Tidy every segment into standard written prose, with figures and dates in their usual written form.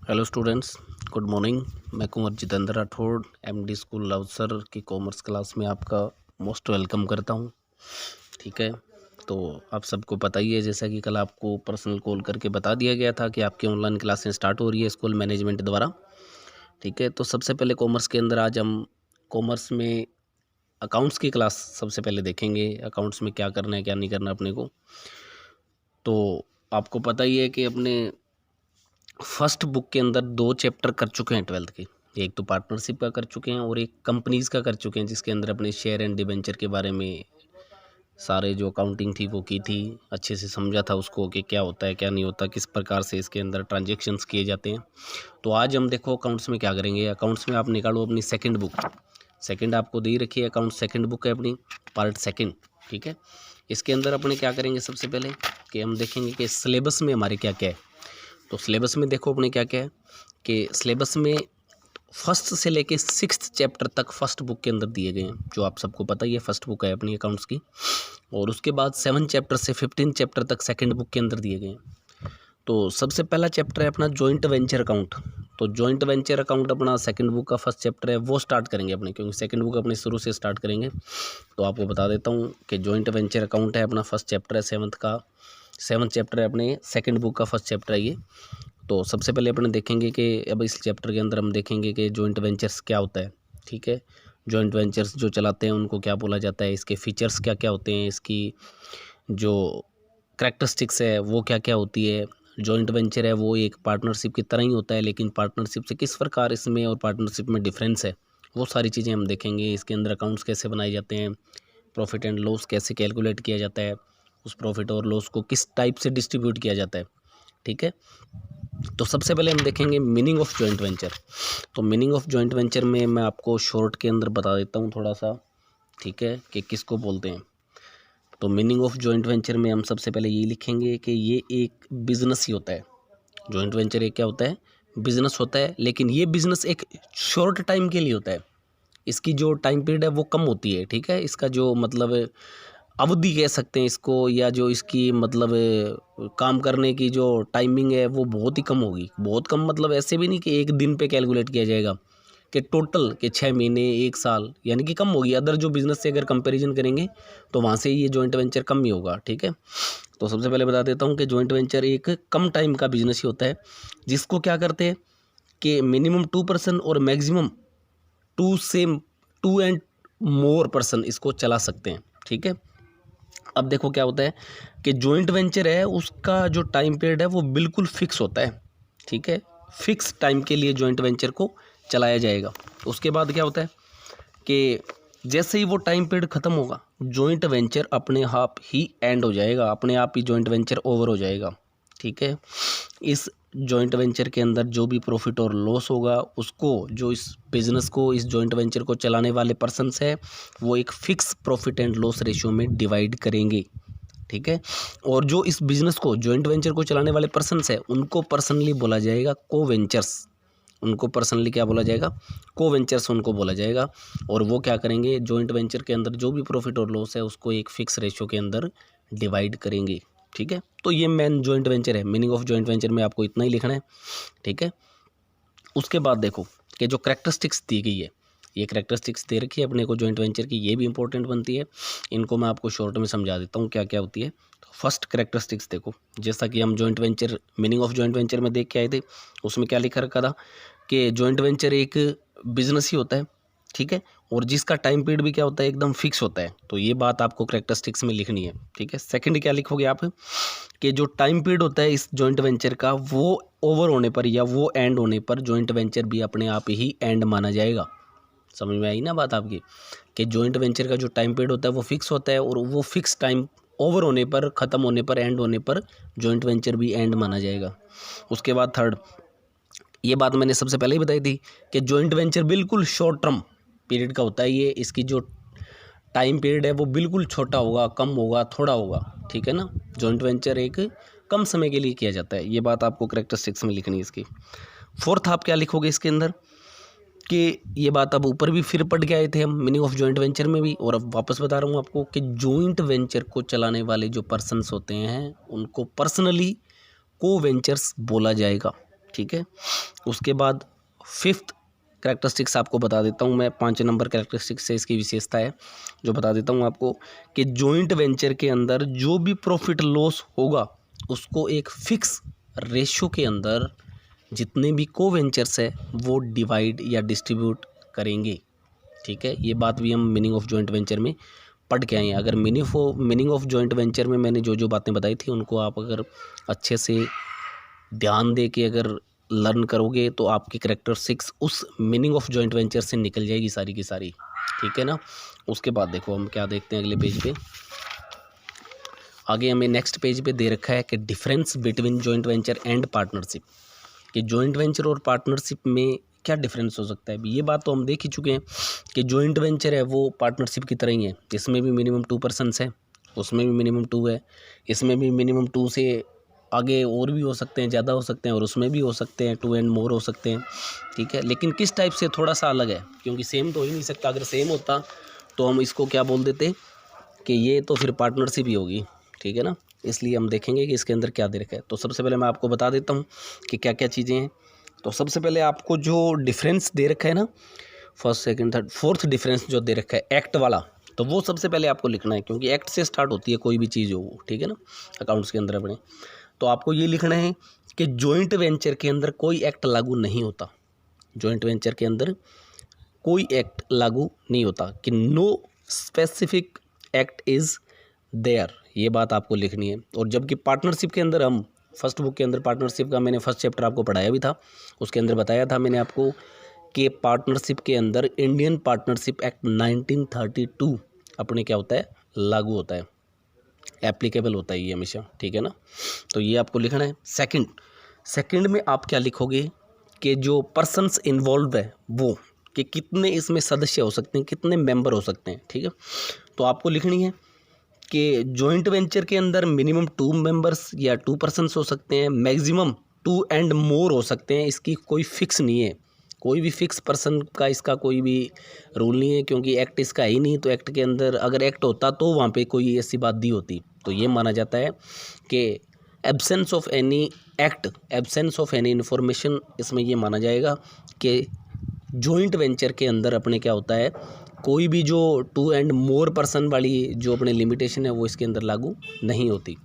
Hello students, good morning. मैं कुंवर Jitendra Rathore MD school लवसर की commerce class में आपका मोस्ट वेलकम करता हूं। ठीक है, तो आप सबको पता ही है, जैसा कि कल आपको पर्सनल कॉल करके बता दिया गया था कि आपकी ऑनलाइन क्लासें स्टार्ट हो रही है स्कूल मैनेजमेंट द्वारा। ठीक है, तो सबसे पहले कॉमर्स के अंदर आज हम कॉमर्स में अकाउंट्स की क्लास सबसे पहले देखेंगे। अकाउंट्स में क्या करना है क्या नहीं करना अपने को। तो आपको पता ही है कि अपने फर्स्ट बुक के अंदर 2 चैप्टर कर चुके हैं 12th के। एक तो पार्टनरशिप का कर चुके हैं और एक कंपनीज़ का कर चुके हैं, जिसके अंदर अपने शेयर एंड डिबेंचर के बारे में सारे जो अकाउंटिंग थी वो की थी, अच्छे से समझा था उसको कि क्या होता है क्या नहीं होता, किस प्रकार से इसके अंदर ट्रांजेक्शन्स किए जाते हैं। तो आज हम देखो अकाउंट्स में क्या करेंगे। अकाउंट्स में आप निकालो अपनी सेकेंड बुक। सेकेंड आपको दे रखी है, अकाउंट सेकेंड बुक है अपनी, पार्ट सेकेंड। ठीक है, इसके अंदर अपने क्या करेंगे सबसे पहले कि हम देखेंगे कि सिलेबस में हमारे क्या क्या है। तो सिलेबस में देखो अपने क्या क्या है कि सिलेबस में फर्स्ट से लेके 6th चैप्टर तक फर्स्ट बुक के अंदर दिए गए हैं, जो आप सबको पता ही है फर्स्ट बुक है अपनी अकाउंट्स की। और उसके बाद 7 चैप्टर से 15 चैप्टर तक सेकंड बुक के अंदर दिए गए हैं। तो सबसे पहला चैप्टर है अपना जॉइंट वेंचर अकाउंट। तो जॉइंट वेंचर अकाउंट अपना सेकंड बुक का फर्स्ट चैप्टर है, वो स्टार्ट करेंगे अपने, क्योंकि सेकंड बुक अपने शुरू से स्टार्ट करेंगे। तो आपको बता देता हूँ कि जॉइंट वेंचर अकाउंट है अपना फर्स्ट चैप्टर है, 7th चैप्टर है अपने सेकंड बुक का फर्स्ट चैप्टर है ये। तो सबसे पहले अपने देखेंगे कि अब इस चैप्टर के अंदर हम देखेंगे कि जॉइंट वेंचर्स क्या होता है। ठीक है, जॉइंट वेंचर्स जो चलाते हैं उनको क्या बोला जाता है, इसके फीचर्स क्या क्या होते हैं, इसकी जो करैक्टरिस्टिक्स है वो क्या क्या होती है। जॉइंट वेंचर है वो एक पार्टनरशिप की तरह ही होता है, लेकिन पार्टनरशिप से किस प्रकार इसमें और पार्टनरशिप में डिफरेंस है, वो सारी चीज़ें हम देखेंगे। इसके अंदर अकाउंट्स कैसे बनाए जाते हैं, प्रॉफिट एंड लॉस कैसे कैलकुलेट किया जाता है, उस प्रॉफिट और लॉस को किस टाइप से डिस्ट्रीब्यूट किया जाता है। ठीक है, तो सबसे पहले हम देखेंगे मीनिंग ऑफ जॉइंट वेंचर। तो मीनिंग ऑफ जॉइंट वेंचर में मैं आपको शॉर्ट के अंदर बता देता हूँ थोड़ा सा, ठीक है, कि किसको बोलते हैं। तो मीनिंग ऑफ जॉइंट वेंचर में हम सबसे पहले ये लिखेंगे कि ये एक बिजनेस ही होता है। जॉइंट वेंचर एक क्या होता है, बिजनेस होता है, लेकिन ये बिजनेस एक शॉर्ट टाइम के लिए होता है। इसकी जो टाइम पीरियड है वो कम होती है। ठीक है, इसका जो मतलब अवधि कह सकते हैं इसको, या जो इसकी मतलब काम करने की जो टाइमिंग है वो बहुत ही कम होगी। बहुत कम मतलब ऐसे भी नहीं कि एक दिन पे कैलकुलेट किया जाएगा, कि टोटल के 6 महीने 1 साल, यानी कि कम होगी। अदर जो बिज़नेस से अगर कंपैरिजन करेंगे तो वहाँ से ये जॉइंट वेंचर कम ही होगा। ठीक है, तो सबसे पहले बता देता हूँ कि जॉइंट वेंचर एक कम टाइम का बिजनेस ही होता है, जिसको क्या करते हैं कि मिनिमम 2 पर्सन और मैक्सिमम 2 एंड मोर पर्सन इसको चला सकते हैं। ठीक है, अब देखो क्या होता है कि जॉइंट वेंचर है उसका जो टाइम पीरियड है वो बिल्कुल फिक्स होता है। ठीक है, फिक्स टाइम के लिए जॉइंट वेंचर को चलाया जाएगा। उसके बाद क्या होता है कि जैसे ही वो टाइम पीरियड ख़त्म होगा, जॉइंट वेंचर अपने आप ही एंड हो जाएगा, अपने आप ही जॉइंट वेंचर ओवर हो जाएगा। ठीक है, इस जॉइंट वेंचर के अंदर जो भी प्रॉफिट और लॉस होगा उसको, जो इस बिज़नेस को, इस जॉइंट वेंचर को चलाने वाले पर्सन्स है, वो एक fix profit and loss ratio में डिवाइड करेंगे। ठीक है, और जो इस बिज़नेस को, जॉइंट वेंचर को चलाने वाले पर्सन्स है, उनको पर्सनली बोला जाएगा को वेंचर्स। उनको पर्सनली क्या बोला जाएगा, को वेंचर्स उनको बोला जाएगा। और वो क्या करेंगे, जॉइंट वेंचर के अंदर जो भी प्रॉफिट और लॉस है उसको एक फिक्स रेशियो के अंदर डिवाइड करेंगे। ठीक है, तो ये मेन जॉइंट वेंचर है। मीनिंग ऑफ जॉइंट वेंचर में आपको इतना ही लिखना है। ठीक है, उसके बाद देखो कि जो करैक्टरिस्टिक्स दी गई है, ये करैक्टरिस्टिक्स दे रखी है अपने को जॉइंट वेंचर की, ये भी इंपॉर्टेंट बनती है। इनको मैं आपको शॉर्ट में समझा देता हूँ क्या क्या होती है। तो फर्स्ट करैक्टरिस्टिक्स देखो, जैसा कि हम joint venture, meaning of joint venture में देख के आए थे, उसमें क्या लिखा रखा था कि जॉइंट वेंचर एक बिजनेस ही होता है। ठीक है, और जिसका टाइम पीरियड भी क्या होता है, एकदम फिक्स होता है। तो ये बात आपको करैक्टरिस्टिक्स में लिखनी है। ठीक है, सेकंड क्या लिखोगे आप कि जो टाइम पीरियड होता है इस जॉइंट वेंचर का, वो ओवर होने पर या वो एंड होने पर जॉइंट वेंचर भी अपने आप ही एंड माना जाएगा। समझ में आई ना बात आपकी, कि जॉइंट वेंचर का जो टाइम पीरियड होता है वो फिक्स होता है, और वो फिक्स टाइम ओवर होने पर, ख़त्म होने पर, एंड होने पर जॉइंट वेंचर भी एंड माना जाएगा। उसके बाद थर्ड, ये बात मैंने सबसे पहले ही बताई थी कि जॉइंट वेंचर बिल्कुल शॉर्ट टर्म पीरियड का होता है। ये इसकी जो टाइम पीरियड है वो बिल्कुल छोटा होगा, कम होगा, थोड़ा होगा। ठीक है ना, जॉइंट वेंचर एक कम समय के लिए किया जाता है। ये बात आपको करैक्टरिस्टिक्स में लिखनी है इसकी। फोर्थ आप क्या लिखोगे इसके अंदर कि ये बात अब ऊपर भी फिर पढ़ के आए थे हम मीनिंग ऑफ जॉइंट वेंचर में भी, और अब वापस बता रहा हूँ आपको कि जॉइंट वेंचर को चलाने वाले जो पर्सन्स होते हैं उनको पर्सनली को वेंचर्स बोला जाएगा। ठीक है। उसके बाद फिफ्थ कैरेक्टरिस्टिक्स आपको बता देता हूँ मैं, 5 नंबर कैरेक्टरिस्टिक्स से इसकी विशेषता है जो बता देता हूँ आपको कि जॉइंट वेंचर के अंदर जो भी प्रॉफिट लॉस होगा उसको एक फिक्स रेशो के अंदर जितने भी को वेंचर्स है वो डिवाइड या डिस्ट्रीब्यूट करेंगे, ठीक है। ये बात भी हम मीनिंग ऑफ जॉइंट वेंचर में पढ़ के आए हैं। अगर मीनिंग ऑफ जॉइंट वेंचर में मैंने जो जो बातें बताई थी उनको आप अगर अच्छे से ध्यान दे के अगर लर्न करोगे तो आपकी कैरेक्टरिस्टिक्स उस मीनिंग ऑफ जॉइंट वेंचर से निकल जाएगी सारी की सारी, ठीक है ना। उसके बाद देखो हम क्या देखते हैं अगले पेज पे। आगे हमें नेक्स्ट पेज पे दे रखा है कि difference between joint venture and partnership, कि जॉइंट वेंचर और पार्टनरशिप में क्या डिफरेंस हो सकता है। ये बात तो हम देख ही चुके हैं कि जॉइंट वेंचर है वो पार्टनरशिप की तरह ही है, इसमें भी मिनिमम 2 पर्सन्स है, उसमें भी मिनिमम 2 है, इसमें भी मिनिमम 2 से आगे और भी हो सकते हैं, ज़्यादा हो सकते हैं, और उसमें भी हो सकते हैं 2 एंड मोर हो सकते हैं, ठीक है। लेकिन किस टाइप से थोड़ा सा अलग है, क्योंकि सेम तो हो ही नहीं सकता। अगर सेम होता तो हम इसको क्या बोल देते कि ये तो फिर पार्टनरशिप ही होगी, ठीक है ना। इसलिए हम देखेंगे कि इसके अंदर क्या दे रखा है। तो सबसे पहले मैं आपको बता देता हूँ कि क्या क्या चीज़ें हैं। तो सबसे पहले आपको जो डिफरेंस दे रखा है ना, first second third fourth difference जो दे रखा है एक्ट वाला, तो वो सबसे पहले आपको लिखना है, क्योंकि एक्ट से स्टार्ट होती है कोई भी चीज़ हो वो, ठीक है ना, अकाउंट्स के अंदर अपने। तो आपको ये लिखना है कि जॉइंट वेंचर के अंदर कोई एक्ट लागू नहीं होता, जॉइंट वेंचर के अंदर कोई एक्ट लागू नहीं होता, कि no specific act is there, ये बात आपको लिखनी है। और जबकि पार्टनरशिप के अंदर हम फर्स्ट बुक के अंदर पार्टनरशिप का मैंने फर्स्ट चैप्टर आपको पढ़ाया भी था, उसके अंदर बताया था मैंने आपको कि पार्टनरशिप के अंदर इंडियन पार्टनरशिप एक्ट 1932 अपने क्या होता है, लागू होता है, एप्लीकेबल होता है ये हमेशा, ठीक है ना। तो ये आपको लिखना है। सेकंड में आप क्या लिखोगे कि जो पर्सन्स इन्वॉल्व है वो, कि कितने इसमें सदस्य हो सकते हैं, कितने मेंबर हो सकते हैं, ठीक है। तो आपको लिखनी है कि जॉइंट वेंचर के अंदर मिनिमम 2 मेंबर्स या 2 पर्सन्स हो सकते हैं, मैक्सिमम 2 एंड मोर हो सकते हैं। इसकी कोई फिक्स नहीं है, कोई भी फिक्स पर्सन का इसका कोई भी रूल नहीं है, क्योंकि एक्ट इसका है ही नहीं। तो एक्ट के अंदर अगर एक्ट होता तो वहाँ पे कोई ऐसी बात दी होती। तो ये माना जाता है कि absence of any act, absence of any information, इसमें ये माना जाएगा कि जॉइंट वेंचर के अंदर अपने क्या होता है, कोई भी जो 2 एंड मोर पर्सन वाली जो अपने लिमिटेशन है वो इसके अंदर लागू नहीं होती।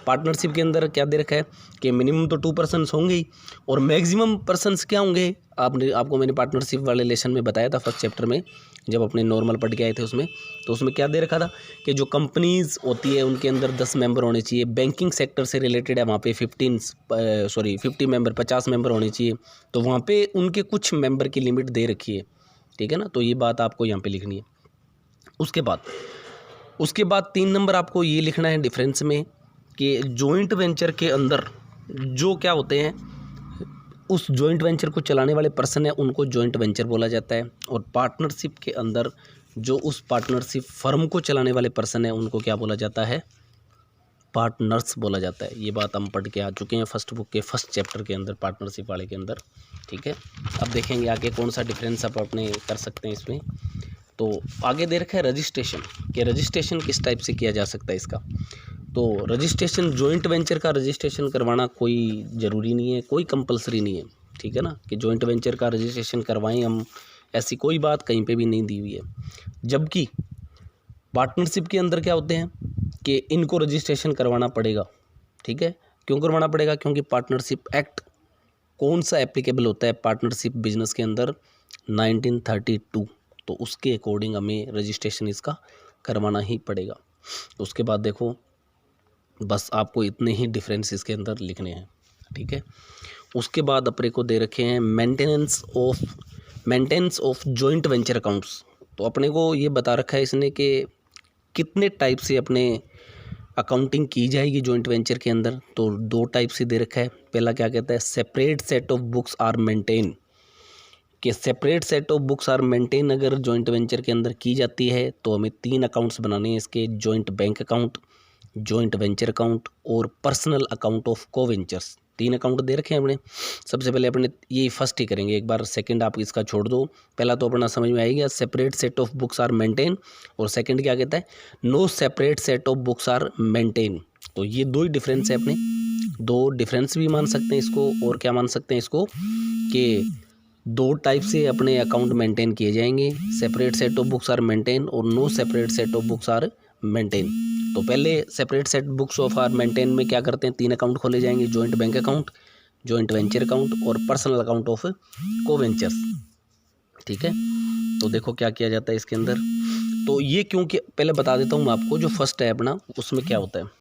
पार्टनरशिप के अंदर क्या दे रखा है कि मिनिमम तो 2 पर्सन्स होंगे ही, और मैक्सिमम पर्सन्स क्या होंगे, आपको मैंने पार्टनरशिप वाले लेसन में बताया था फर्स्ट चैप्टर में, जब अपने नॉर्मल पढ़ के आए थे उसमें। तो उसमें क्या दे रखा था कि जो कंपनीज़ होती है उनके अंदर 10 मेंबर होने चाहिए, बैंकिंग सेक्टर से रिलेटेड है वहाँ पे 50 मेंबर 50 मेंबर होने चाहिए। तो वहाँ पे उनके कुछ मेंबर की लिमिट दे रखी है, ठीक है ना। तो ये बात आपको यहाँ पे लिखनी है। उसके बाद 3 नंबर आपको ये लिखना है डिफरेंस में कि जॉइंट वेंचर के अंदर जो क्या होते हैं, उस जॉइंट वेंचर को चलाने वाले पर्सन है उनको जॉइंट वेंचर बोला जाता है, और पार्टनरशिप के अंदर जो उस पार्टनरशिप फर्म को चलाने वाले पर्सन है उनको क्या बोला जाता है, पार्टनर्स बोला जाता है। ये बात हम पढ़ के आ चुके हैं फर्स्ट बुक के फर्स्ट चैप्टर के अंदर, पार्टनरशिप वाले के अंदर, ठीक है। अब देखेंगे आगे कौन सा डिफरेंस आप अपने कर सकते हैं इसमें। तो आगे दे रखा है रजिस्ट्रेशन, कि रजिस्ट्रेशन किस टाइप से किया जा सकता है इसका। तो रजिस्ट्रेशन, जॉइंट वेंचर का रजिस्ट्रेशन करवाना कोई ज़रूरी नहीं है, कोई कंपलसरी नहीं है, ठीक है ना, कि जॉइंट वेंचर का रजिस्ट्रेशन करवाएं हम, ऐसी कोई बात कहीं पे भी नहीं दी हुई है। जबकि पार्टनरशिप के अंदर क्या होते हैं कि इनको रजिस्ट्रेशन करवाना पड़ेगा, ठीक है। क्यों करवाना पड़ेगा, क्योंकि पार्टनरशिप एक्ट कौन सा एप्लीकेबल होता है पार्टनरशिप बिजनेस के अंदर, 1932, तो उसके अकॉर्डिंग हमें रजिस्ट्रेशन इसका करवाना ही पड़ेगा। उसके बाद देखो बस आपको इतने ही डिफरेंस इसके अंदर लिखने हैं, ठीक है। उसके बाद अपने को दे रखे हैं maintenance of joint venture accounts. तो अपने को ये बता रखा है इसने कि कितने टाइप से अपने अकाउंटिंग की जाएगी जॉइंट वेंचर के अंदर। तो 2 टाइप से दे रखा है। पहला क्या कहता है, separate set of books are maintain, कि separate set of books are maintain अगर जॉइंट वेंचर के अंदर की जाती है तो हमें 3 अकाउंट्स बनाने हैं इसके, joint bank account, joint venture account और personal account of co ventures. 3 account दे रखे हैं अपने। सबसे पहले अपने ये फर्स्ट ही करेंगे, एक बार सेकंड आप इसका छोड़ दो, पहला तो अपना समझ में आएगा, separate set of books are maintain, और सेकंड क्या कहता है, no separate set of books are maintain. तो ये 2 ही डिफरेंस है अपने, दो डिफरेंस भी मान सकते हैं इसको, और क्या मान सकते हैं इसको कि दो टाइप से अपने अकाउंट मेंटेन किए जाएंगे। Separate set of books are maintain और no separate set of books are maintain. तो पहले separate set books of are maintain में क्या करते हैं, 3 अकाउंट खोले जाएंगे, joint bank account, joint venture account और personal account of co venturers. ठीक है, तो देखो क्या किया जाता है इसके अंदर। तो ये क्योंकि पहले बता देता हूँ मैं आपको, जो फर्स्ट है अपना उसमें क्या होता है।